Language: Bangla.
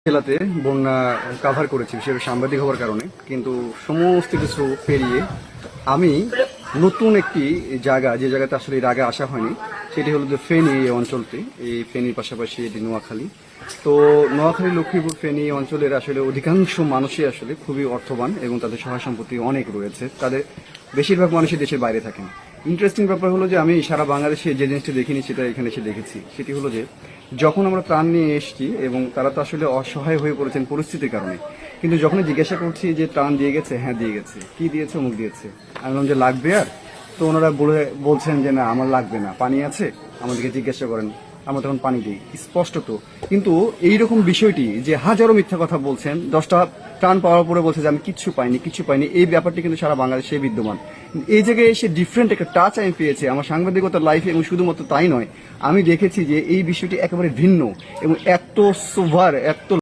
জেলাতে বন্যা কাভার করেছি সেটা সাংবাদিক হওয়ার কারণে, কিন্তু সমস্ত কিছু পেরিয়ে আমি নতুন একটি জায়গা, যে জায়গাতে আসলে এর আগে আসা হয়নি, সেটি হলো যে ফেনী এই অঞ্চলটি। এই ফেনীর পাশাপাশি এটি নোয়াখালী। তো নোয়াখালী, লক্ষ্মীপুর, ফেনী অঞ্চলের আসলে অধিকাংশ মানুষই আসলে খুবই অর্থবান এবং তাদের সহায় সম্পত্তি অনেক রয়েছে। তাদের বেশিরভাগ মানুষই দেশের বাইরে থাকেন। ইন্টারেস্টিং ব্যাপার হলো যে আমি সারা বাংলাদেশে যে জিনিসটি দেখিনি সেটা এখানে এসে দেখেছি। সেটি হলো যে যখন আমরা ত্রাণ নিয়ে এসেছি এবং তারা তো আসলে অসহায় হয়ে পড়েছেন পরিস্থিতির কারণে, কিন্তু যখন জিজ্ঞাসা করছি যে ত্রাণ দিয়ে গেছে, হ্যাঁ দিয়ে গেছে, কি দিয়েছে, অমুক দিয়েছে, আমি বললাম যে লাগবে, আর তো ওনারা বলছেন যে না আমার লাগবে না, পানি আছে, আমাদেরকে জিজ্ঞাসা করেন, আমরা তখন পানি দিই স্পষ্টত। কিন্তু এইরকম বিষয়টি যে হাজারো মিথ্যা কথা বলছেন, 10টা ত্রাণ পাওয়ার পরে বলছে যে আমি কিচ্ছু পাইনি, এই ব্যাপারটি কিন্তু সারা বাংলাদেশে বিদ্যমান। এই জায়গায় এসে ডিফারেন্ট একটা টাচ আমি পেয়েছি আমার সাংবাদিকতার লাইফে, এবং শুধুমাত্র তাই নয়, আমি দেখেছি যে এই বিষয়টি একেবারে ভিন্ন এবং এত সোভার, এত